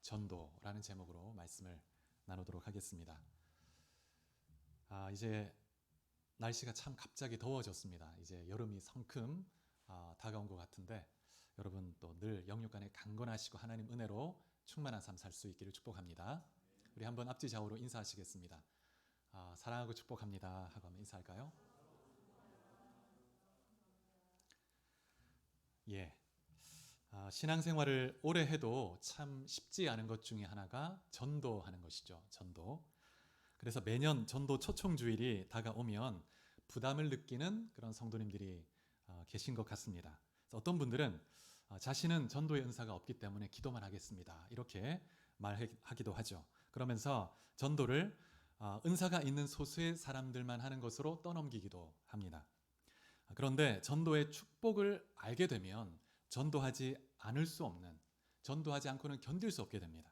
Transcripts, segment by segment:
전도라는 제목으로 말씀을 나누도록 하겠습니다. 이제 날씨가 참 갑자기 더워졌습니다. 이제 여름이 성큼 다가온 것 같은데 여러분 또 늘 영육간에 강건하시고 하나님 은혜로 충만한 삶 살 수 있기를 축복합니다. 우리 한번 앞뒤 좌우로 인사하시겠습니다. 사랑하고 축복합니다 하고 한번 인사할까요? 예. 신앙생활을 오래 해도 참 쉽지 않은 것 중에 하나가 전도하는 것이죠. 전도. 그래서 매년 전도 초청주일이 다가오면 부담을 느끼는 그런 성도님들이 계신 것 같습니다. 어떤 분들은 자신은 전도의 은사가 없기 때문에 기도만 하겠습니다, 이렇게 말하기도 하죠. 그러면서 전도를 은사가 있는 소수의 사람들만 하는 것으로 떠넘기기도 합니다. 그런데 전도의 축복을 알게 되면 전도하지 않을 수 없는, 전도하지 않고는 견딜 수 없게 됩니다.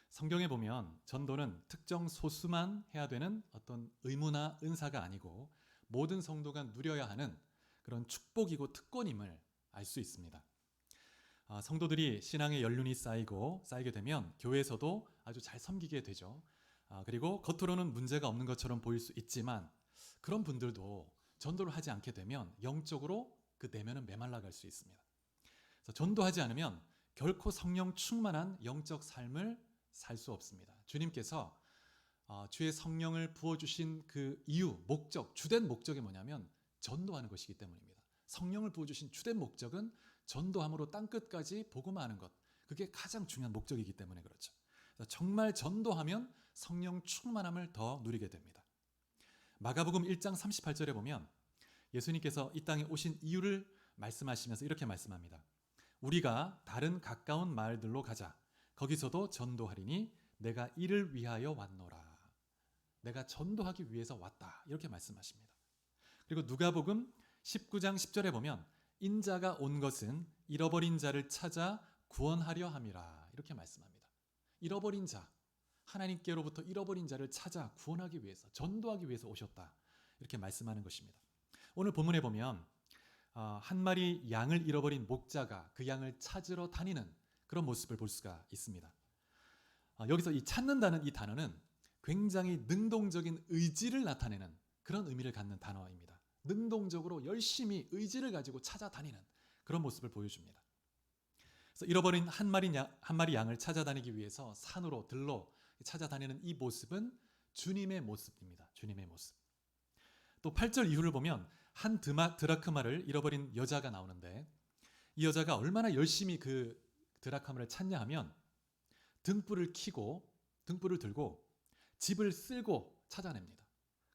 성경에 보면 전도는 특정 소수만 해야 되는 어떤 의무나 은사가 아니고 모든 성도가 누려야 하는 그런 축복이고 특권임을 알 수 있습니다. 성도들이 신앙의 연륜이 쌓이게 되면 교회에서도 아주 잘 섬기게 되죠. 그리고 겉으로는 문제가 없는 것처럼 보일 수 있지만 그런 분들도 전도를 하지 않게 되면 영적으로 그 내면은 메말라갈 수 있습니다. 그래서 전도하지 않으면 결코 성령 충만한 영적 삶을 살 수 없습니다. 주님께서 주의 성령을 부어주신 그 이유, 목적, 주된 목적이 뭐냐면 전도하는 것이기 때문입니다. 성령을 부어주신 주된 목적은 전도함으로 땅끝까지 복음화하는 것, 그게 가장 중요한 목적이기 때문에 그렇죠. 정말 전도하면 성령 충만함을 더 누리게 됩니다. 마가복음 1장 38절에 보면 예수님께서 이 땅에 오신 이유를 말씀하시면서 이렇게 말씀합니다. 우리가 다른 가까운 마을들로 가자. 거기서도 전도하리니 내가 이를 위하여 왔노라. 내가 전도하기 위해서 왔다, 이렇게 말씀하십니다. 그리고 누가복음 19장 10절에 보면 인자가 온 것은 잃어버린 자를 찾아 구원하려 함이라, 이렇게 말씀합니다. 잃어버린 자, 하나님께로부터 잃어버린 자를 찾아 구원하기 위해서, 전도하기 위해서 오셨다, 이렇게 말씀하는 것입니다. 오늘 본문에 보면 한 마리 양을 잃어버린 목자가 그 양을 찾으러 다니는 그런 모습을 볼 수가 있습니다. 여기서 이 찾는다는 이 단어는 굉장히 능동적인 의지를 나타내는 그런 의미를 갖는 단어입니다. 능동적으로 열심히 의지를 가지고 찾아다니는 그런 모습을 보여줍니다. 그래서 잃어버린 한 마리 양을 찾아다니기 위해서 산으로 들로 찾아다니는 이 모습은 주님의 모습입니다. 주님의 모습. 또 8절 이후를 보면 한 드라크마를 잃어버린 여자가 나오는데 이 여자가 얼마나 열심히 그 드라크마를 찾냐 하면 등불을 들고 집을 쓸고 찾아냅니다.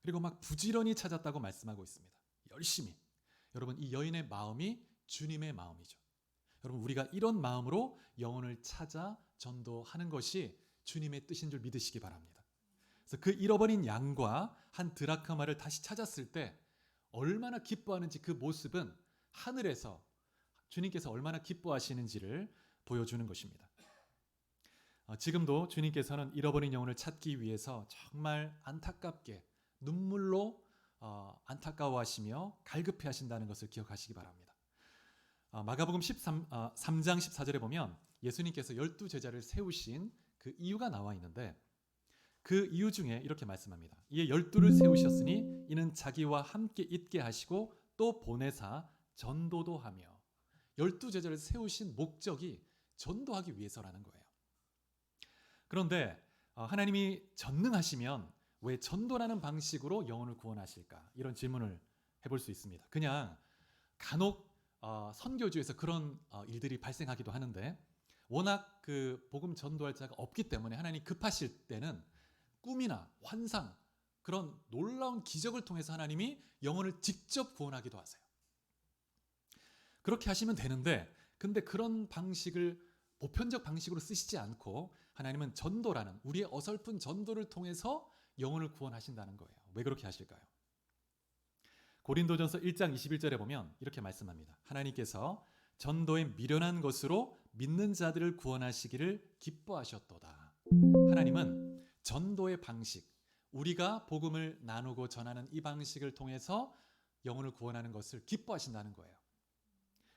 그리고 막 부지런히 찾았다고 말씀하고 있습니다. 열심히. 여러분, 이 여인의 마음이 주님의 마음이죠. 여러분, 우리가 이런 마음으로 영혼을 찾아 전도하는 것이 주님의 뜻인 줄 믿으시기 바랍니다. 그래서 그 잃어버린 양과 한 드라크마를 다시 찾았을 때 얼마나 기뻐하는지, 그 모습은 하늘에서 주님께서 얼마나 기뻐하시는지를 보여주는 것입니다. 지금도 주님께서는 잃어버린 영혼을 찾기 위해서 정말 안타깝게 눈물로 안타까워하시며 갈급해 하신다는 것을 기억하시기 바랍니다. 마가복음 3장 14절에 보면 예수님께서 12제자를 세우신 그 이유가 나와 있는데 그 이유 중에 이렇게 말씀합니다. 이에 12를 세우셨으니 이는 자기와 함께 있게 하시고 또 보내사 전도도 하며. 12제자를 세우신 목적이 전도하기 위해서라는 거예요. 그런데 하나님이 전능하시면 왜 전도라는 방식으로 영혼을 구원하실까? 이런 질문을 해볼 수 있습니다. 그냥 간혹 선교주에서 그런 일들이 발생하기도 하는데 워낙 그 복음 전도할 자가 없기 때문에 하나님 급하실 때는 꿈이나 환상, 그런 놀라운 기적을 통해서 하나님이 영혼을 직접 구원하기도 하세요. 그렇게 하시면 되는데 근데 그런 방식을 보편적 방식으로 쓰시지 않고 하나님은 전도라는, 우리의 어설픈 전도를 통해서 영혼을 구원하신다는 거예요. 왜 그렇게 하실까요? 고린도전서 1장 21절에 보면 이렇게 말씀합니다. 하나님께서 전도에 미련한 것으로 믿는 자들을 구원하시기를 기뻐하셨도다. 하나님은 전도의 방식, 우리가 복음을 나누고 전하는 이 방식을 통해서 영혼을 구원하는 것을 기뻐하신다는 거예요.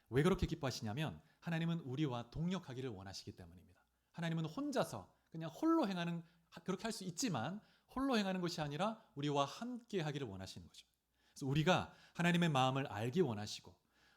왜 그렇게 기뻐하시냐면 하나님은 우리와 동역하기를 원하시기 때문입니다. 하나님은 혼자서 그냥 홀로 행하는, 그렇게 할 수 있지만 홀로 행하는 것이 아니라 우리와 함께 하기를 원하시는 거죠. 그래서 우리가 하나님의 마음을 알기 원하시고,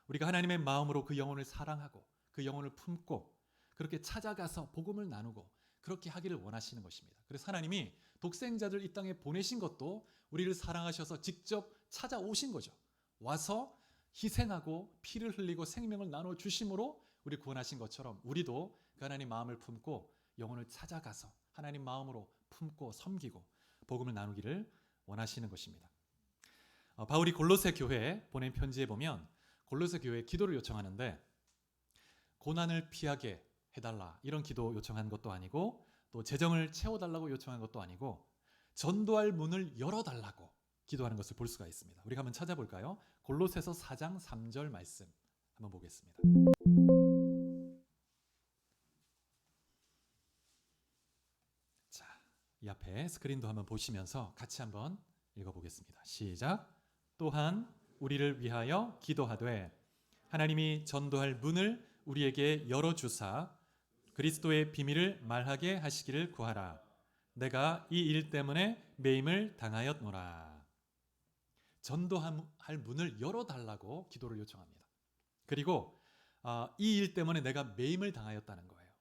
우리가 하나님의 마음으로 그 영혼을 사랑하고 그 영혼을 품고 그렇게 찾아가서 복음을 나누고 그렇게 하기를 원하시는 것입니다. 그래서 하나님이 독생자들 이 땅에 보내신 것도 우리를 사랑하셔서 직접 찾아오신 거죠. 와서 희생하고 피를 흘리고 생명을 나눠 주심으로 우리 구원하신 것처럼 우리도 그 하나님 마음을 품고 영혼을 찾아가서 하나님 마음으로 품고 섬기고 복음을 나누기를 원하시는 것입니다. 바울이 골로새 교회에 보낸 편지에 보면 골로새 교회에 기도를 요청하는데, 고난을 피하게 해달라 이런 기도 요청한 것도 아니고, 또 재정을 채워달라고 요청한 것도 아니고, 전도할 문을 열어달라고 기도하는 것을 볼 수가 있습니다. 우리가 한번 찾아볼까요? 골로새서 4장 3절 말씀 한번 보겠습니다. 자, 이 앞에 스크린도 한번 보시면서 같이 한번 읽어보겠습니다. 시작. 또한 우리를 위하여 기도하되 하나님이 전도할 문을 우리에게 열어주사 그리스도의 비밀을 말하게 하시기를 구하라. 내가 이 일 때문에 매임을 당하였노라. 전도할 문을 열어달라고 기도를 요청합니다. 그리고 이 일 때문에 내가 매임을 당하였다는 거예요.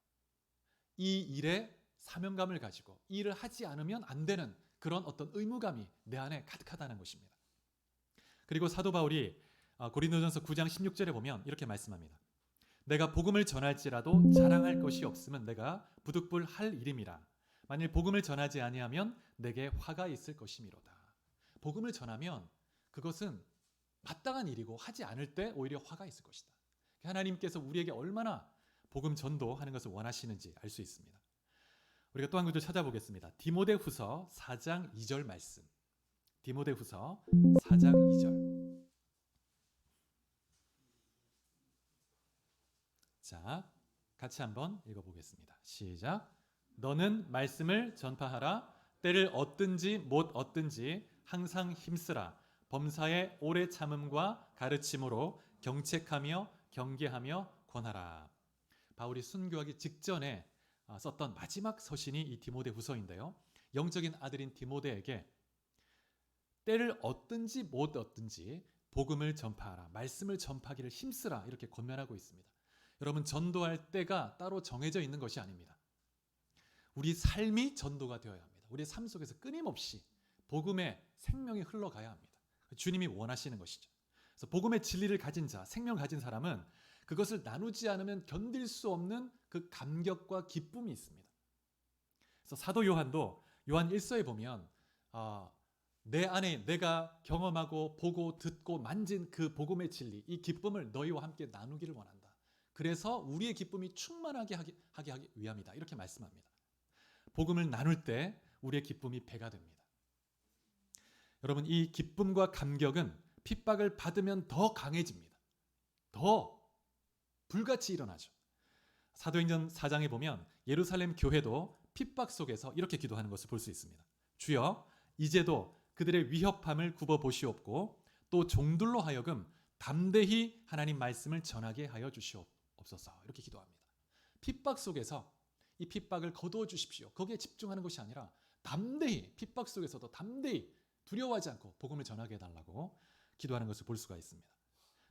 이 일에 사명감을 가지고 이 일을 하지 않으면 안 되는 그런 어떤 의무감이 내 안에 가득하다는 것입니다. 그리고 사도 바울이 고린도전서 9장 16절에 보면 이렇게 말씀합니다. 내가 복음을 전할지라도 자랑할 것이 없으면 내가 부득불할 일임이라. 만일 복음을 전하지 아니하면 내게 화가 있을 것이미로다. 복음을 전하면 그것은 마땅한 일이고 하지 않을 때 오히려 화가 있을 것이다. 하나님께서 우리에게 얼마나 복음 전도하는 것을 원하시는지 알 수 있습니다. 우리가 또 한 구절 찾아보겠습니다. 디모데후서 4장 2절 말씀. 디모데후서 4장 2절. 자, 같이 한번 읽어보겠습니다. 시작. 너는 말씀을 전파하라. 때를 얻든지 못 얻든지 항상 힘쓰라. 범사에 오래 참음과 가르침으로 경책하며 경계하며 권하라. 바울이 순교하기 직전에 썼던 마지막 서신이 이 디모데후서인데요. 영적인 아들인 디모데에게 때를 얻든지 못 얻든지 복음을 전파하라. 말씀을 전파하기를 힘쓰라. 이렇게 권면하고 있습니다. 여러분, 전도할 때가 따로 정해져 있는 것이 아닙니다. 우리 삶이 전도가 되어야 합니다. 우리의 삶 속에서 끊임없이 복음의 생명이 흘러가야 합니다. 주님이 원하시는 것이죠. 그래서 복음의 진리를 가진 자, 생명을 가진 사람은 그것을 나누지 않으면 견딜 수 없는 그 감격과 기쁨이 있습니다. 그래서 사도 요한도 요한 1서에 보면 내 안에 내가 경험하고 보고 듣고 만진 그 복음의 진리, 이 기쁨을 너희와 함께 나누기를 원한다. 그래서 우리의 기쁨이 충만하게 하기 위함이다. 이렇게 말씀합니다. 복음을 나눌 때 우리의 기쁨이 배가 됩니다. 여러분, 이 기쁨과 감격은 핍박을 받으면 더 강해집니다. 더 불같이 일어나죠. 사도행전 4장에 보면 예루살렘 교회도 핍박 속에서 이렇게 기도하는 것을 볼 수 있습니다. 주여, 이제도 그들의 위협함을 굽어보시옵고 또 종들로 하여금 담대히 하나님 말씀을 전하게 하여 주시옵소서. 이렇게 기도합니다. 핍박 속에서 이 핍박을 거두어 주십시오. 거기에 집중하는 것이 아니라 담대히, 핍박 속에서도 담대히 두려워하지 않고 복음을 전하게 해달라고 기도하는 것을 볼 수가 있습니다.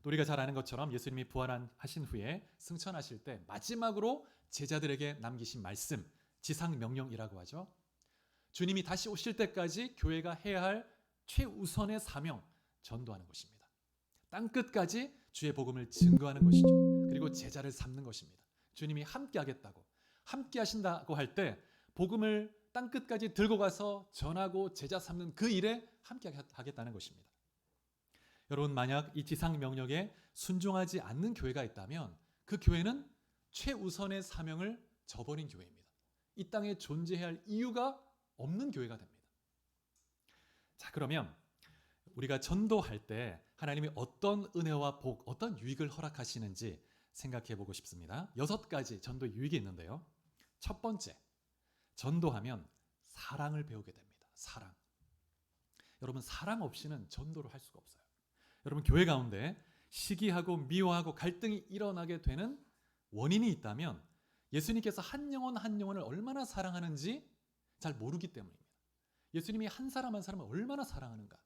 또 우리가 잘 아는 것처럼 예수님이 부활하신 후에 승천하실 때 마지막으로 제자들에게 남기신 말씀, 지상명령이라고 하죠. 주님이 다시 오실 때까지 교회가 해야 할 최우선의 사명, 전도하는 것입니다. 땅끝까지 주의 복음을 증거하는 것이죠. 그리고 제자를 삼는 것입니다. 주님이 함께 하겠다고, 함께 하신다고 할 때 복음을 땅끝까지 들고 가서 전하고 제자 삼는 그 일에 함께 하겠다는 것입니다. 여러분, 만약 이 지상 명령에 순종하지 않는 교회가 있다면 그 교회는 최우선의 사명을 저버린 교회입니다. 이 땅에 존재해야 할 이유가 없는 교회가 됩니다. 자, 그러면 우리가 전도할 때 하나님이 어떤 은혜와 복, 어떤 유익을 허락하시는지 생각해 보고 싶습니다. 6가지 전도 유익이 있는데요. 첫 번째, 전도하면 사랑을 배우게 됩니다. 사랑. 여러분, 사랑 없이는 전도를 할 수가 없어요. 여러분, 교회 가운데 시기하고 미워하고 갈등이 일어나게 되는 원인이 있다면 예수님께서 한 영혼 한 영혼을 얼마나 사랑하는지 잘 모르기 때문입니다. 예수님이 한 사람 한 사람을 얼마나 사랑하는가,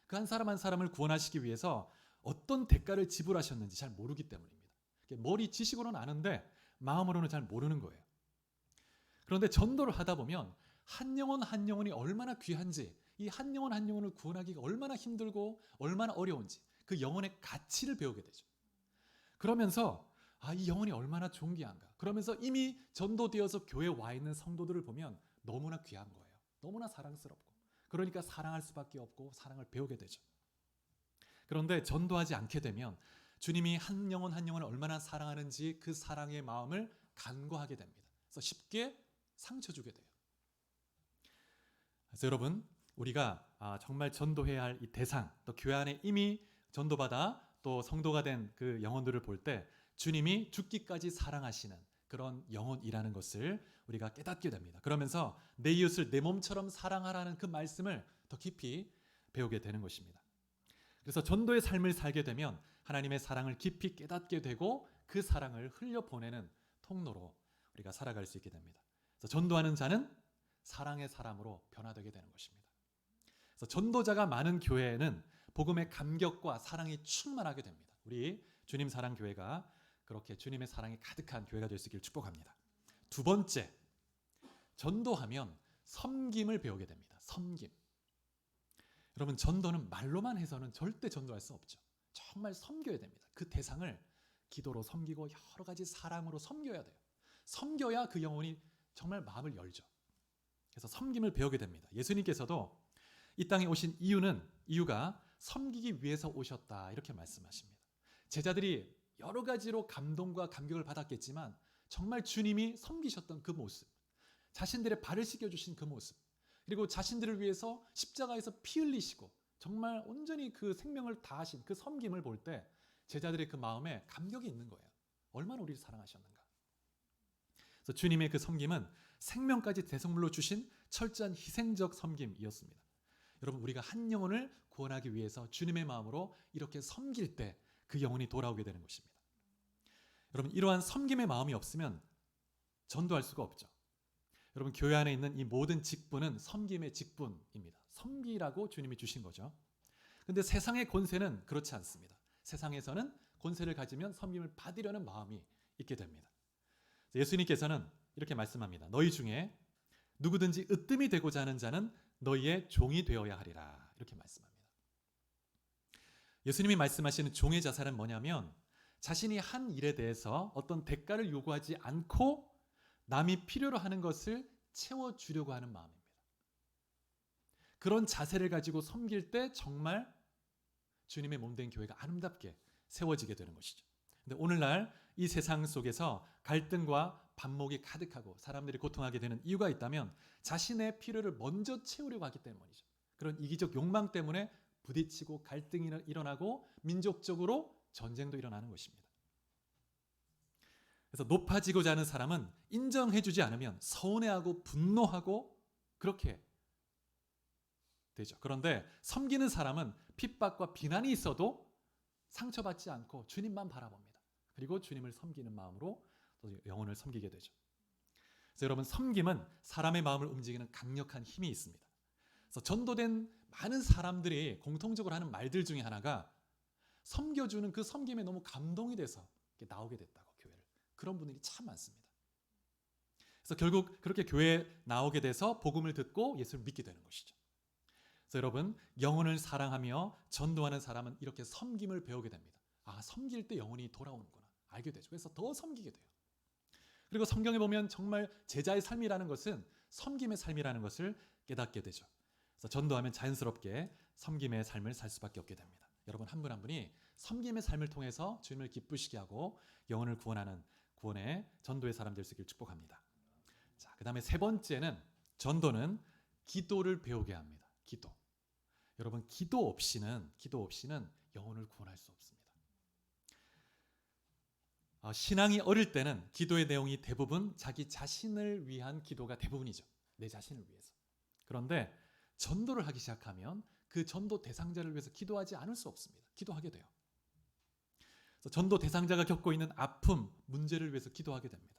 그 한 사람 한 사람을 구원하시기 위해서 어떤 대가를 지불하셨는지 잘 모르기 때문입니다. 머리 지식으로는 아는데 마음으로는 잘 모르는 거예요. 그런데 전도를 하다 보면 한 영혼 한 영혼이 얼마나 귀한지, 이 한 영혼 한 영혼을 구원하기가 얼마나 힘들고 얼마나 어려운지 그 영혼의 가치를 배우게 되죠. 그러면서 이 영혼이 얼마나 존귀한가. 그러면서 이미 전도되어서 교회에 와 있는 성도들을 보면 너무나 귀한 거예요. 너무나 사랑스럽고. 그러니까 사랑할 수밖에 없고 사랑을 배우게 되죠. 그런데 전도하지 않게 되면 주님이 한 영혼 한 영혼을 얼마나 사랑하는지 그 사랑의 마음을 간과하게 됩니다. 그래서 쉽게 상처 주게 돼요. 그래서 여러분, 우리가 정말 전도해야 할 이 대상, 또 교회 안에 이미 전도받아 또 성도가 된 그 영혼들을 볼 때 주님이 죽기까지 사랑하시는 그런 영혼이라는 것을 우리가 깨닫게 됩니다. 그러면서 내 이웃을 내 몸처럼 사랑하라는 그 말씀을 더 깊이 배우게 되는 것입니다. 그래서 전도의 삶을 살게 되면 하나님의 사랑을 깊이 깨닫게 되고 그 사랑을 흘려보내는 통로로 우리가 살아갈 수 있게 됩니다. 그래서 전도하는 자는 사랑의 사람으로 변화되게 되는 것입니다. 그래서 전도자가 많은 교회에는 복음의 감격과 사랑이 충만하게 됩니다. 우리 주님 사랑 교회가 그렇게 주님의 사랑이 가득한 교회가 될 수 있기를 축복합니다. 두 번째, 전도하면 섬김을 배우게 됩니다. 섬김. 여러분, 전도는 말로만 해서는 절대 전도할 수 없죠. 정말 섬겨야 됩니다. 그 대상을 기도로 섬기고 여러 가지 사랑으로 섬겨야 돼요. 섬겨야 그 영혼이 정말 마음을 열죠. 그래서 섬김을 배우게 됩니다. 예수님께서도 이 땅에 오신 이유가 섬기기 위해서 오셨다, 이렇게 말씀하십니다. 제자들이 여러 가지로 감동과 감격을 받았겠지만 정말 주님이 섬기셨던 그 모습, 자신들의 발을 씻겨주신 그 모습, 그리고 자신들을 위해서 십자가에서 피 흘리시고 정말 온전히 그 생명을 다하신 그 섬김을 볼 때 제자들의 그 마음에 감격이 있는 거예요. 얼마나 우리를 사랑하셨는가. 그래서 주님의 그 섬김은 생명까지 대성물로 주신 철저한 희생적 섬김이었습니다. 여러분, 우리가 한 영혼을 구원하기 위해서 주님의 마음으로 이렇게 섬길 때 그 영혼이 돌아오게 되는 것입니다. 여러분, 이러한 섬김의 마음이 없으면 전도할 수가 없죠. 여러분, 교회 안에 있는 이 모든 직분은 섬김의 직분입니다. 섬기라고 주님이 주신 거죠. 근데 세상의 권세는 그렇지 않습니다. 세상에서는 권세를 가지면 섬김을 받으려는 마음이 있게 됩니다. 예수님께서는 이렇게 말씀합니다. 너희 중에 누구든지 으뜸이 되고자 하는 자는 너희의 종이 되어야 하리라, 이렇게 말씀합니다. 예수님이 말씀하시는 종의 자세는 뭐냐면 자신이 한 일에 대해서 어떤 대가를 요구하지 않고 남이 필요로 하는 것을 채워주려고 하는 마음입니다. 그런 자세를 가지고 섬길 때 정말 주님의 몸된 교회가 아름답게 세워지게 되는 것이죠. 근데 오늘날 이 세상 속에서 갈등과 반목이 가득하고 사람들이 고통하게 되는 이유가 있다면 자신의 필요를 먼저 채우려고 하기 때문이죠. 그런 이기적 욕망 때문에 부딪히고 갈등이 일어나고 민족적으로 전쟁도 일어나는 것입니다. 그래서 높아지고자 하는 사람은 인정해주지 않으면 서운해하고 분노하고 그렇게 되죠. 그런데 섬기는 사람은 핍박과 비난이 있어도 상처받지 않고 주님만 바라봅니다. 그리고 주님을 섬기는 마음으로 또 영혼을 섬기게 되죠. 그래서 여러분, 섬김은 사람의 마음을 움직이는 강력한 힘이 있습니다. 그래서 전도된 많은 사람들이 공통적으로 하는 말들 중에 하나가 섬겨주는 그 섬김에 너무 감동이 돼서 나오게 됐다고, 교회를. 그런 분들이 참 많습니다. 그래서 결국 그렇게 교회에 나오게 돼서 복음을 듣고 예수를 믿게 되는 것이죠. 그래서 여러분, 영혼을 사랑하며 전도하는 사람은 이렇게 섬김을 배우게 됩니다. 섬길 때 영혼이 돌아오는구나 알게 되죠. 그래서 더 섬기게 돼요. 그리고 성경에 보면 정말 제자의 삶이라는 것은 섬김의 삶이라는 것을 깨닫게 되죠. 그래서 전도하면 자연스럽게 섬김의 삶을 살 수밖에 없게 됩니다. 여러분, 한 분 한 분이 섬김의 삶을 통해서 주님을 기쁘시게 하고 영혼을 구원하는 구원의 전도의 사람 될 수 있기를 축복합니다. 자, 그다음에 세 번째는 전도는 기도를 배우게 합니다. 기도. 여러분, 기도 없이는 영혼을 구원할 수 없습니다. 신앙이 어릴 때는 기도의 내용이 대부분 자기 자신을 위한 기도가 대부분이죠. 내 자신을 위해서. 그런데 전도를 하기 시작하면 그 전도 대상자를 위해서 기도하지 않을 수 없습니다. 기도하게 돼요. 그래서 전도 대상자가 겪고 있는 아픔, 문제를 위해서 기도하게 됩니다.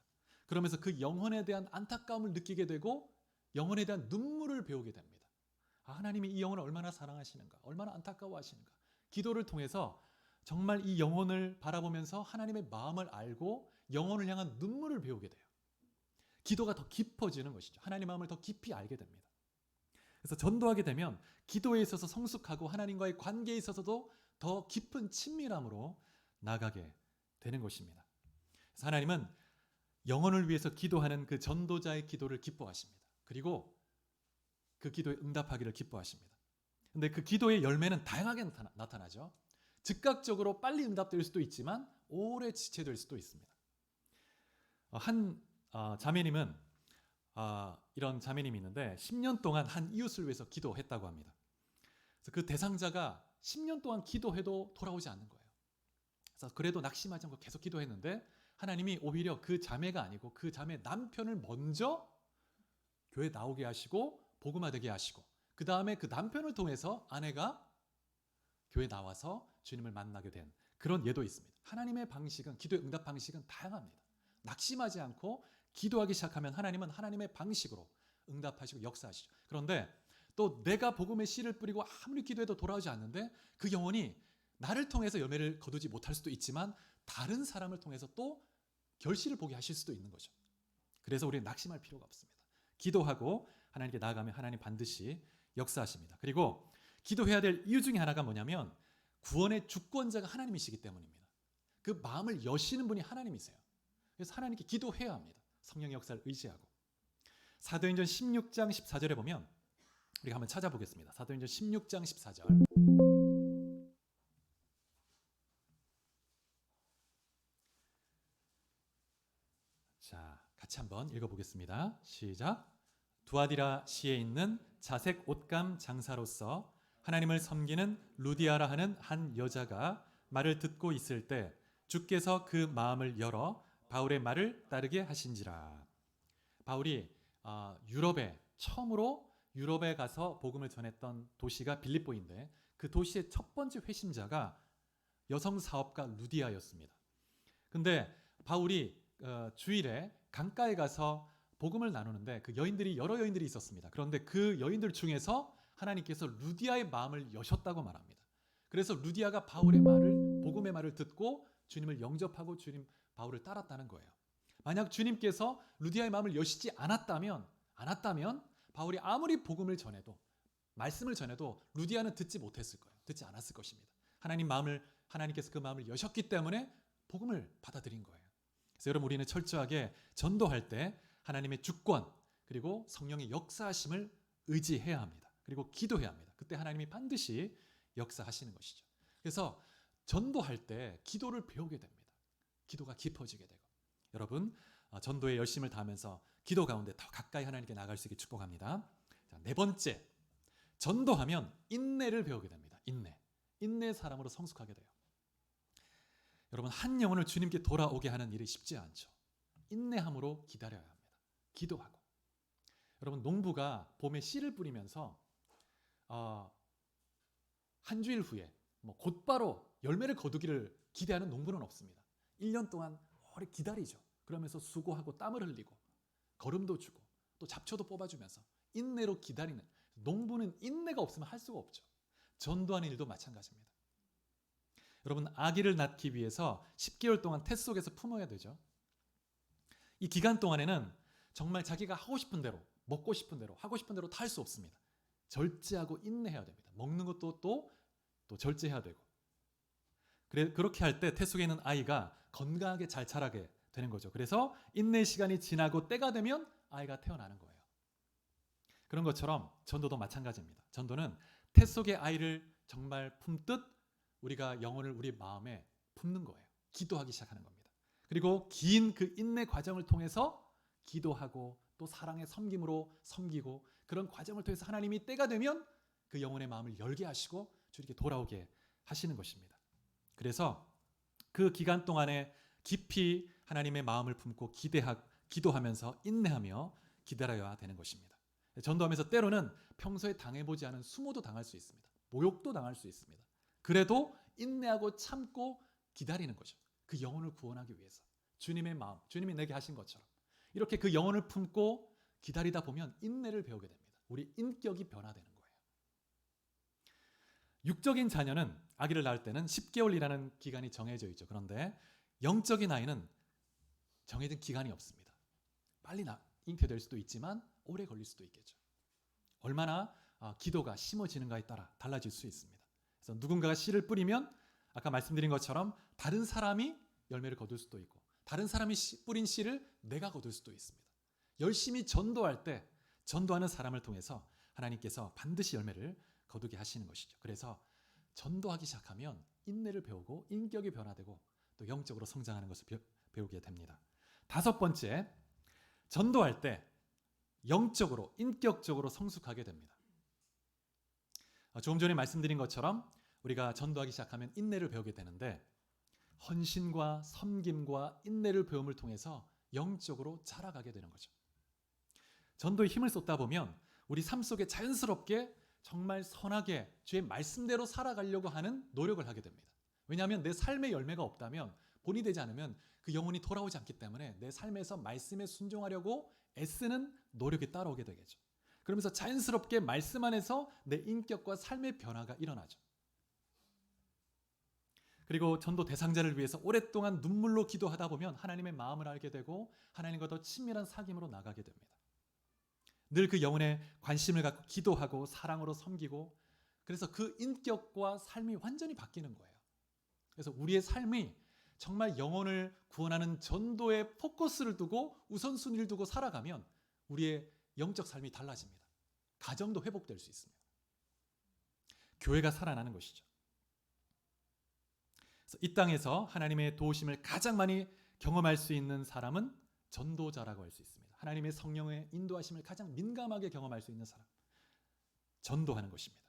그러면서 그 영혼에 대한 안타까움을 느끼게 되고 영혼에 대한 눈물을 배우게 됩니다. 하나님이 이 영혼을 얼마나 사랑하시는가, 얼마나 안타까워하시는가. 기도를 통해서 정말 이 영혼을 바라보면서 하나님의 마음을 알고 영혼을 향한 눈물을 배우게 돼요. 기도가 더 깊어지는 것이죠. 하나님의 마음을 더 깊이 알게 됩니다. 그래서 전도하게 되면 기도에 있어서 성숙하고 하나님과의 관계에 있어서도 더 깊은 친밀함으로 나가게 되는 것입니다. 그래서 하나님은 영혼을 위해서 기도하는 그 전도자의 기도를 기뻐하십니다. 그리고 그 기도에 응답하기를 기뻐하십니다. 근데 그 기도의 열매는 다양하게 나타나죠. 즉각적으로 빨리 응답될 수도 있지만 오래 지체될 수도 있습니다. 한 자매님은 이런 자매님이 있는데 10년 동안 한 이웃을 위해서 기도했다고 합니다. 그래서 그 대상자가 10년 동안 기도해도 돌아오지 않는 거예요. 그래서 그래도 낙심하지 않고 계속 기도했는데 하나님이 오히려 그 자매가 아니고 그 자매 남편을 먼저 교회 나오게 하시고 복음화되게 하시고 그 다음에 그 남편을 통해서 아내가 교회 나와서 주님을 만나게 된 그런 예도 있습니다. 하나님의 방식은, 기도의 응답 방식은 다양합니다. 낙심하지 않고 기도하기 시작하면 하나님은 하나님의 방식으로 응답하시고 역사하시죠. 그런데 또 내가 복음의 씨를 뿌리고 아무리 기도해도 돌아오지 않는데 그 영혼이 나를 통해서 열매를 거두지 못할 수도 있지만 다른 사람을 통해서 또 결실을 보게 하실 수도 있는 거죠. 그래서 우리는 낙심할 필요가 없습니다. 기도하고 하나님께 나아가면 하나님 반드시 역사하십니다. 그리고 기도해야 될 이유 중에 하나가 뭐냐면 구원의 주권자가 하나님이시기 때문입니다. 그 마음을 여시는 분이 하나님이세요. 그래서 하나님께 기도해야 합니다. 성령의 역사를 의지하고. 사도행전 16장 14절에 보면 우리가 한번 찾아보겠습니다. 사도행전 16장 14절. 자, 같이 한번 읽어보겠습니다. 시작. 두아디라 시에 있는 자색 옷감 장사로서 하나님을 섬기는 루디아라 하는 한 여자가 말을 듣고 있을 때 주께서 그 마음을 열어 바울의 말을 따르게 하신지라. 바울이 유럽에 처음으로 유럽에 가서 복음을 전했던 도시가 빌립보인데 그 도시의 첫 번째 회심자가 여성 사업가 루디아였습니다. 근데 바울이 주일에 강가에 가서 복음을 나누는데 그 여인들이 여러 여인들이 있었습니다. 그런데 그 여인들 중에서 하나님께서 루디아의 마음을 여셨다고 말합니다. 그래서 루디아가 바울의 말을 복음의 말을 듣고 주님을 영접하고 주님 바울을 따랐다는 거예요. 만약 주님께서 루디아의 마음을 여시지 않았다면 바울이 아무리 복음을 전해도 말씀을 전해도 루디아는 듣지 못했을 거예요. 듣지 않았을 것입니다. 하나님께서 그 마음을 여셨기 때문에 복음을 받아들인 거예요. 그래서 여러분 우리는 철저하게 전도할 때 하나님의 주권 그리고 성령의 역사하심을 의지해야 합니다. 그리고 기도해야 합니다. 그때 하나님이 반드시 역사하시는 것이죠. 그래서 전도할 때 기도를 배우게 됩니다. 기도가 깊어지게 되고 여러분 전도에 열심을 다하면서 기도 가운데 더 가까이 하나님께 나갈 수 있게 축복합니다. 자, 네 번째, 전도하면 인내를 배우게 됩니다. 인내 사람으로 성숙하게 돼요. 여러분 한 영혼을 주님께 돌아오게 하는 일이 쉽지 않죠. 인내함으로 기다려야 합니다. 기도하고. 여러분 농부가 봄에 씨를 뿌리면서 한 주일 후에 곧바로 열매를 거두기를 기대하는 농부는 없습니다. 1년 동안 오래 기다리죠. 그러면서 수고하고 땀을 흘리고 거름도 주고 또 잡초도 뽑아주면서 인내로 기다리는 농부는 인내가 없으면 할 수가 없죠. 전도하는 일도 마찬가지입니다. 여러분 아기를 낳기 위해서 10개월 동안 태 속에서 품어야 되죠. 이 기간 동안에는 정말 자기가 하고 싶은 대로 먹고 싶은 대로 하고 싶은 대로 다 할 수 없습니다. 절제하고 인내해야 됩니다. 먹는 것도 또 절제해야 되고 그렇게 할 때 태 속에 있는 아이가 건강하게 잘 자라게 되는 거죠. 그래서 인내 시간이 지나고 때가 되면 아이가 태어나는 거예요. 그런 것처럼 전도도 마찬가지입니다. 전도는 태 속의 아이를 정말 품듯 우리가 영혼을 우리 마음에 품는 거예요. 기도하기 시작하는 겁니다. 그리고 긴 그 인내 과정을 통해서 기도하고 또 사랑의 섬김으로 섬기고 그런 과정을 통해서 하나님이 때가 되면 그 영혼의 마음을 열게 하시고 주님께 돌아오게 하시는 것입니다. 그래서 그 기간 동안에 깊이 하나님의 마음을 품고 기도하면서 인내하며 기다려야 되는 것입니다. 전도하면서 때로는 평소에 당해보지 않은 수모도 당할 수 있습니다. 모욕도 당할 수 있습니다. 그래도 인내하고 참고 기다리는 거죠. 그 영혼을 구원하기 위해서 주님의 마음, 주님이 내게 하신 것처럼 이렇게 그 영혼을 품고 기다리다 보면 인내를 배우게 됩니다. 우리 인격이 변화되는 거예요. 육적인 자녀는 아기를 낳을 때는 10개월이라는 기간이 정해져 있죠. 그런데 영적인 아이는 정해진 기간이 없습니다. 빨리 잉태될 수도 있지만 오래 걸릴 수도 있겠죠. 얼마나 기도가 심어지는가에 따라 달라질 수 있습니다. 그래서 누군가가 씨를 뿌리면 아까 말씀드린 것처럼 다른 사람이 열매를 거둘 수도 있고 다른 사람이 뿌린 씨를 내가 거둘 수도 있습니다. 열심히 전도할 때 전도하는 사람을 통해서 하나님께서 반드시 열매를 거두게 하시는 것이죠. 그래서 전도하기 시작하면 인내를 배우고 인격이 변화되고 또 영적으로 성장하는 것을 배우게 됩니다. 5번째, 전도할 때 영적으로 인격적으로 성숙하게 됩니다. 조금 전에 말씀드린 것처럼 우리가 전도하기 시작하면 인내를 배우게 되는데 헌신과 섬김과 인내를 배움을 통해서 영적으로 자라가게 되는 거죠. 전도에 힘을 쏟다 보면 우리 삶 속에 자연스럽게 정말 선하게 주의 말씀대로 살아가려고 하는 노력을 하게 됩니다. 왜냐하면 내 삶의 열매가 없다면 본이 되지 않으면 그 영혼이 돌아오지 않기 때문에 내 삶에서 말씀에 순종하려고 애쓰는 노력이 따라오게 되겠죠. 그러면서 자연스럽게 말씀 안에서 내 인격과 삶의 변화가 일어나죠. 그리고 전도 대상자를 위해서 오랫동안 눈물로 기도하다 보면 하나님의 마음을 알게 되고 하나님과 더 친밀한 사귐으로 나가게 됩니다. 늘 그 영혼에 관심을 갖고 기도하고 사랑으로 섬기고 그래서 그 인격과 삶이 완전히 바뀌는 거예요. 그래서 우리의 삶이 정말 영혼을 구원하는 전도에 포커스를 두고 우선순위를 두고 살아가면 우리의 영적 삶이 달라집니다. 가정도 회복될 수 있습니다. 교회가 살아나는 것이죠. 그래서 이 땅에서 하나님의 도우심을 가장 많이 경험할 수 있는 사람은 전도자라고 할 수 있습니다. 하나님의 성령의 인도하심을 가장 민감하게 경험할 수 있는 사람, 전도하는 것입니다.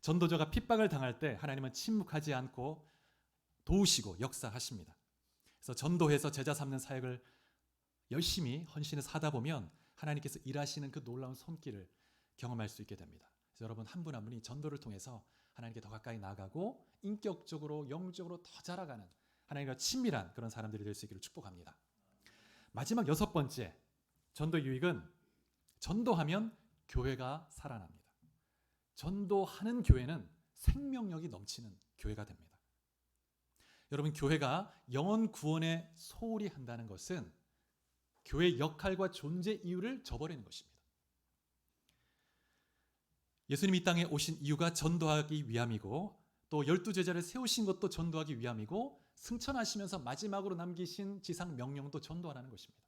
전도자가 핍박을 당할 때 하나님은 침묵하지 않고 도우시고 역사하십니다. 그래서 전도해서 제자 삼는 사역을 열심히 헌신해서 하다 보면 하나님께서 일하시는 그 놀라운 손길을 경험할 수 있게 됩니다. 그래서 여러분 한 분 한 분이 전도를 통해서 하나님께 더 가까이 나가고 인격적으로 영적으로 더 자라가는 하나님과 친밀한 그런 사람들이 될 수 있기를 축복합니다. 마지막 6번째 전도 유익은 전도하면 교회가 살아납니다. 전도하는 교회는 생명력이 넘치는 교회가 됩니다. 여러분 교회가 영혼 구원에 소홀히 한다는 것은 교회의 역할과 존재 이유를 저버리는 것입니다. 예수님이 이 땅에 오신 이유가 전도하기 위함이고 또 12제자를 세우신 것도 전도하기 위함이고 승천하시면서 마지막으로 남기신 지상 명령도 전도하라는 것입니다.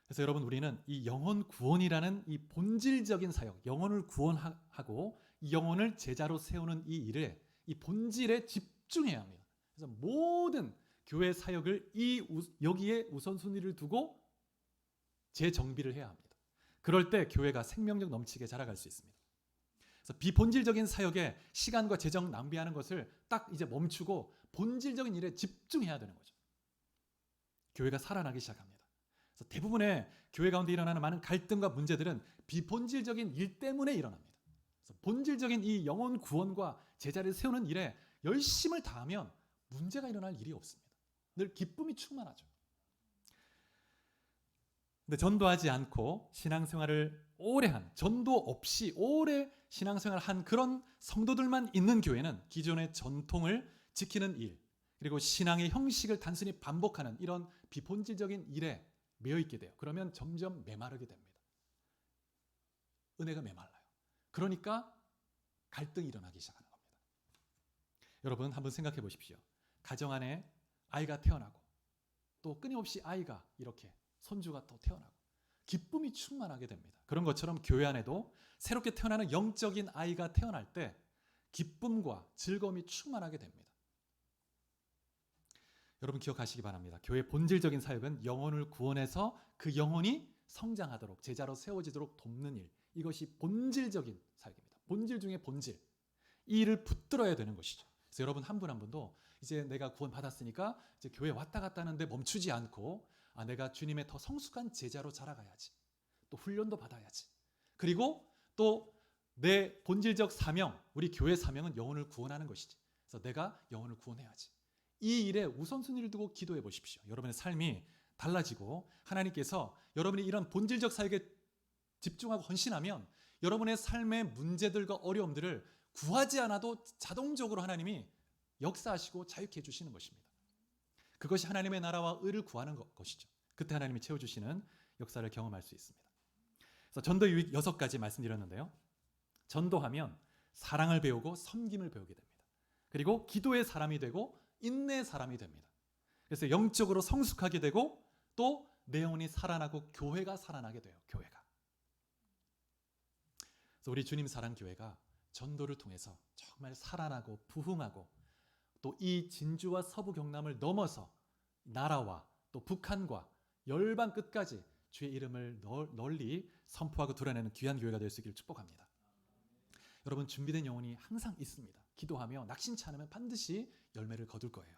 그래서 여러분 우리는 이 영혼 구원이라는 이 본질적인 사역, 영혼을 구원하고 이 영혼을 제자로 세우는 이 일에 이 본질에 집중해야 합니다. 그래서 모든 교회 사역을 여기에 우선순위를 두고 재정비를 해야 합니다. 그럴 때 교회가 생명력 넘치게 자라갈 수 있습니다. 그래서 비본질적인 사역에 시간과 재정 낭비하는 것을 딱 이제 멈추고 본질적인 일에 집중해야 되는 거죠. 교회가 살아나기 시작합니다. 그래서 대부분의 교회 가운데 일어나는 많은 갈등과 문제들은 비본질적인 일 때문에 일어납니다. 그래서 본질적인 이 영혼 구원과 제자를 세우는 일에 열심을 다하면 문제가 일어날 일이 없습니다. 늘 기쁨이 충만하죠. 근데 전도하지 않고 신앙생활을 오래 한, 전도 없이 오래 신앙생활을 한 그런 성도들만 있는 교회는 기존의 전통을 지키는 일, 그리고 신앙의 형식을 단순히 반복하는 이런 비본질적인 일에 매여 있게 돼요. 그러면 점점 메마르게 됩니다. 은혜가 메말라요. 그러니까 갈등이 일어나기 시작하는 겁니다. 여러분 한번 생각해 보십시오. 가정 안에 아이가 태어나고 또 끊임없이 아이가 이렇게 손주가 또 태어나고 기쁨이 충만하게 됩니다. 그런 것처럼 교회 안에도 새롭게 태어나는 영적인 아이가 태어날 때 기쁨과 즐거움이 충만하게 됩니다. 여러분 기억하시기 바랍니다. 교회의 본질적인 사역은 영혼을 구원해서 그 영혼이 성장하도록 제자로 세워지도록 돕는 일, 이것이 본질적인 사역입니다. 본질 중에 본질, 이 일을 붙들어야 되는 것이죠. 그래서 여러분 한 분 한 분도 이제 내가 구원 받았으니까 이제 교회 왔다 갔다 하는데 멈추지 않고 내가 주님의 더 성숙한 제자로 자라가야지, 또 훈련도 받아야지, 그리고 또 내 본질적 사명, 우리 교회 사명은 영혼을 구원하는 것이지, 그래서 내가 영혼을 구원해야지, 이 일에 우선순위를 두고 기도해 보십시오. 여러분의 삶이 달라지고 하나님께서 여러분이 이런 본질적 사역에 집중하고 헌신하면 여러분의 삶의 문제들과 어려움들을 구하지 않아도 자동적으로 하나님이 역사하시고 자유케 해주시는 것입니다. 그것이 하나님의 나라와 의를 구하는 것이죠. 그때 하나님이 채워주시는 역사를 경험할 수 있습니다. 그래서 전도 유익 6가지 말씀드렸는데요. 전도하면 사랑을 배우고 섬김을 배우게 됩니다. 그리고 기도의 사람이 되고 인내의 사람이 됩니다. 그래서 영적으로 성숙하게 되고 또 내 영혼이 살아나고 교회가 살아나게 돼요. 교회가. 그래서 우리 주님 사랑교회가 전도를 통해서 정말 살아나고 부흥하고 또 이 진주와 서부 경남을 넘어서 나라와 또 북한과 열방 끝까지 주의 이름을 널리 선포하고 드러내는 귀한 교회가 될 수 있기를 축복합니다. 여러분 준비된 영혼이 항상 있습니다. 기도하며 낙심치 않으면 반드시 열매를 거둘 거예요.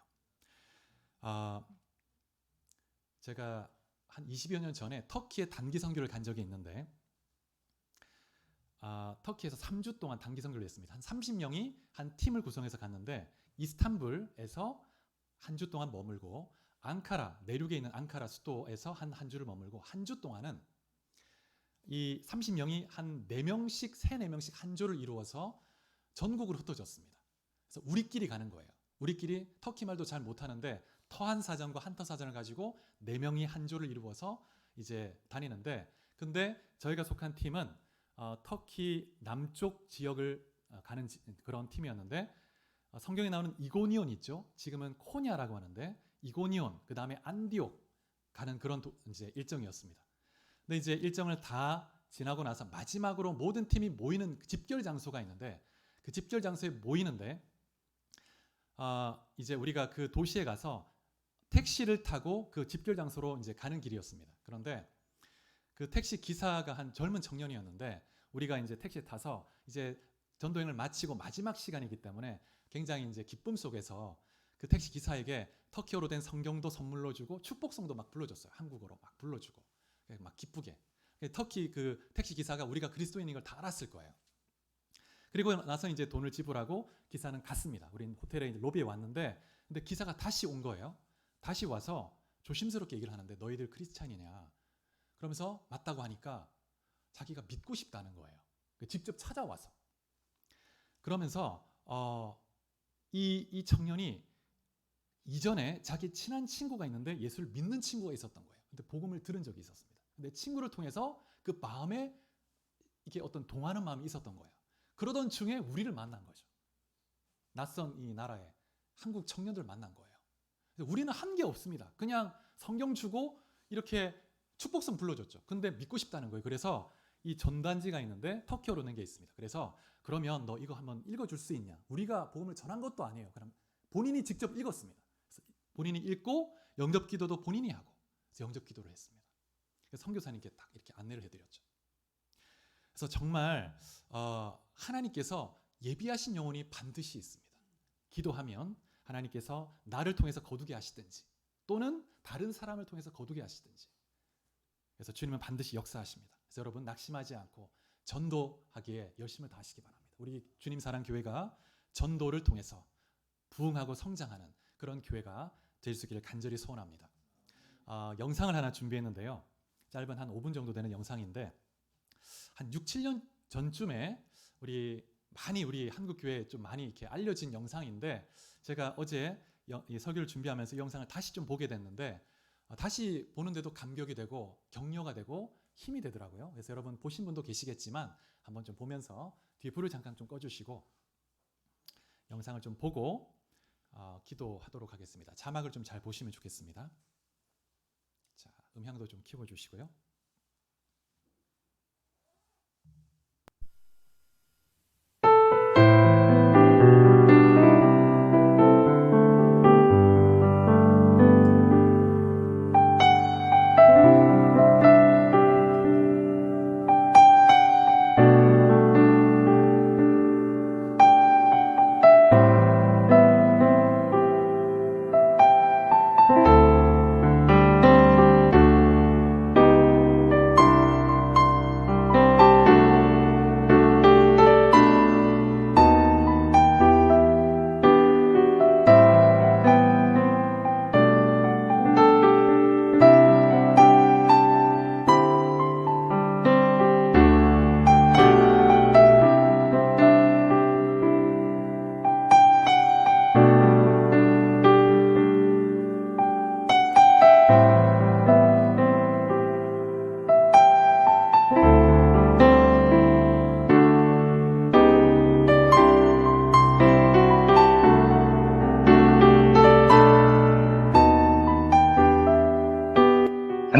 제가 한 20여 년 전에 터키에 단기 선교를 간 적이 있는데 터키에서 3주 동안 단기 선교를 했습니다. 한 30명이 한 팀을 구성해서 갔는데 이스탄불에서 한 주 동안 머물고 앙카라, 내륙에 있는 앙카라 수도에서 한 주를 머물고 한 주 동안은 이 30명이 한 4명씩, 4명씩 한 조를 이루어서 전국으로 흩어졌습니다. 그래서 우리끼리 가는 거예요. 우리끼리 터키 말도 잘 못하는데 터한 사전과 한터 사전을 가지고 4명이 한 조를 이루어서 이제 다니는데 근데 저희가 속한 팀은 터키 남쪽 지역을 가는 그런 팀이었는데 성경에 나오는 이고니온 있죠. 지금은 코냐라고 하는데 이고니온, 그 다음에 안디옥 가는 그런 이제 일정이었습니다. 근데 이제 일정을 다 지나고 나서 마지막으로 모든 팀이 모이는 집결 장소가 있는데 그 집결 장소에 모이는데 이제 우리가 그 도시에 가서 택시를 타고 그 집결 장소로 이제 가는 길이었습니다. 그런데 그 택시 기사가 한 젊은 청년이었는데 우리가 이제 택시에 타서 이제 전도행을 마치고 마지막 시간이기 때문에 굉장히 이제 기쁨 속에서 그 택시 기사에게 터키어로 된 성경도 선물로 주고 축복성도 막 불러줬어요. 한국어로 막 불러주고 막 기쁘게. 터키 그 택시 기사가 우리가 그리스도인인 걸 다 알았을 거예요. 그리고 나서 이제 돈을 지불하고 기사는 갔습니다. 우리는 호텔에 이제 로비에 왔는데 근데 기사가 다시 온 거예요. 다시 와서 조심스럽게 얘기를 하는데 너희들 크리스찬이냐? 그러면서 맞다고 하니까 자기가 믿고 싶다는 거예요. 직접 찾아와서. 그러면서 이 청년이 이전에 자기 친한 친구가 있는데 예수를 믿는 친구가 있었던 거예요. 근데 복음을 들은 적이 있었습니다. 근데 친구를 통해서 그 마음에 이게 어떤 동하는 마음이 있었던 거예요. 그러던 중에 우리를 만난 거죠. 낯선 이 나라에 한국 청년들 만난 거예요. 우리는 한 게 없습니다. 그냥 성경 주고 이렇게 축복성 불러줬죠. 근데 믿고 싶다는 거예요. 그래서 이 전단지가 있는데 터키어로 낸 게 있습니다. 그래서 그러면 너 이거 한번 읽어줄 수 있냐? 우리가 복음을 전한 것도 아니에요. 그럼 본인이 직접 읽었습니다. 그래서 본인이 읽고 영접기도도 본인이 하고 그래서 영접기도를 했습니다. 그래서 선교사님께 딱 이렇게 안내를 해드렸죠. 그래서 정말 하나님께서 예비하신 영혼이 반드시 있습니다. 기도하면 하나님께서 나를 통해서 거두게 하시든지 또는 다른 사람을 통해서 거두게 하시든지 그래서 주님은 반드시 역사하십니다. 그래서 여러분 낙심하지 않고 전도하기에 열심을 다하시기 바랍니다. 우리 주님 사랑 교회가 전도를 통해서 부흥하고 성장하는 그런 교회가 될 수 있기를 간절히 소원합니다. 영상을 하나 준비했는데요. 짧은 한 5분 정도 되는 영상인데 한 6, 7년 전쯤에 우리 한국 교회에 좀 많이 이렇게 알려진 영상인데 제가 어제 이 설교를 준비하면서 이 영상을 다시 좀 보게 됐는데 다시 보는데도 감격이 되고 격려가 되고 힘이 되더라고요. 그래서 여러분 보신 분도 계시겠지만 한번 좀 보면서 뒤에 불을 잠깐 좀 꺼주시고 영상을 좀 보고 기도하도록 하겠습니다. 자막을 좀 잘 보시면 좋겠습니다. 자, 음향도 좀 키워주시고요.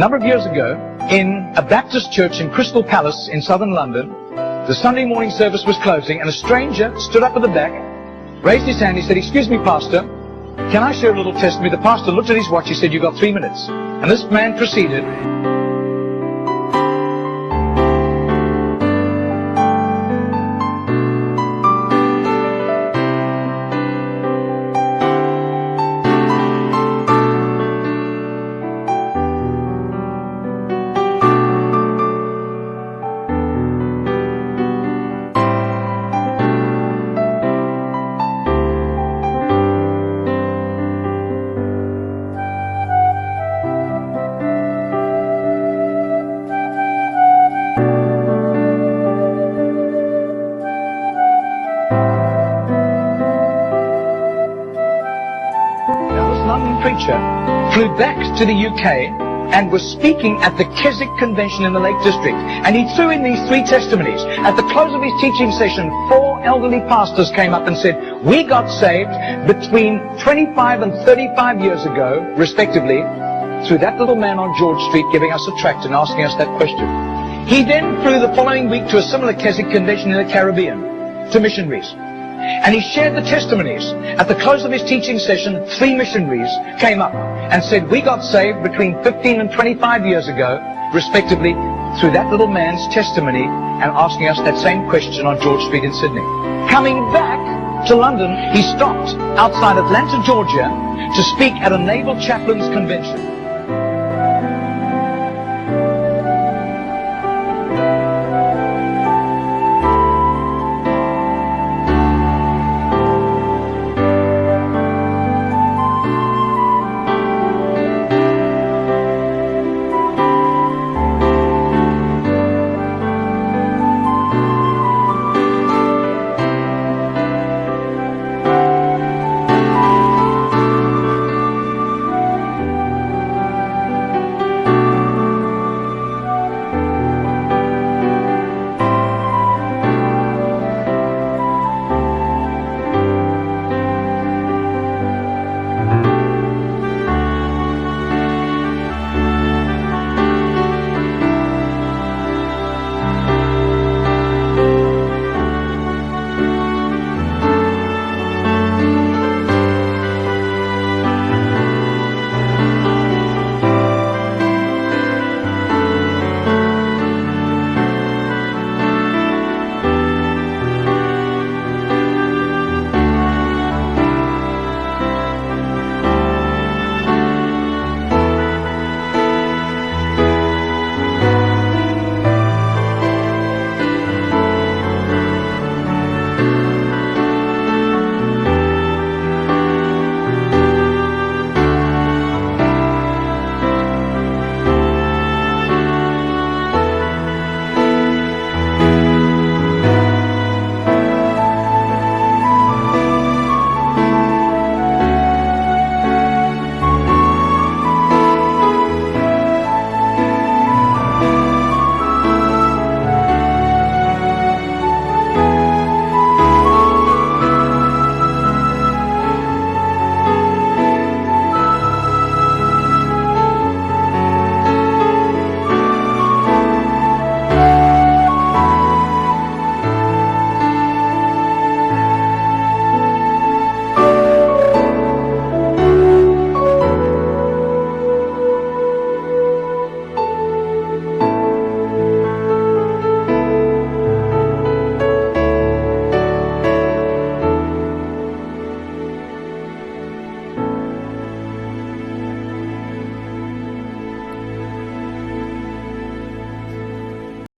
number of years ago, in a Baptist church in Crystal Palace in southern London, the Sunday morning service was closing, and a stranger stood up at the back, raised his hand, he said, "Excuse me, Pastor, can I share a little testimony?" The pastor looked at his watch, he said, "You've got 3 minutes." And this man proceeded. London preacher flew back to the UK and was speaking at the Keswick Convention in the Lake District. And he threw in these 3 testimonies. At the close of his teaching session, 4 elderly pastors came up and said, "We got saved between 25 and 35 years ago, respectively, through that little man on George Street giving us a tract and asking us that question." He then flew the following week to a similar Keswick Convention in the Caribbean, to missionaries. And he shared the testimonies. At the close of his teaching session, 3 missionaries came up and said, "We got saved between 15 and 25 years ago, respectively, through that little man's testimony and asking us that same question on George Street in Sydney." Coming back to London, he stopped outside Atlanta, Georgia, to speak at a naval chaplains convention.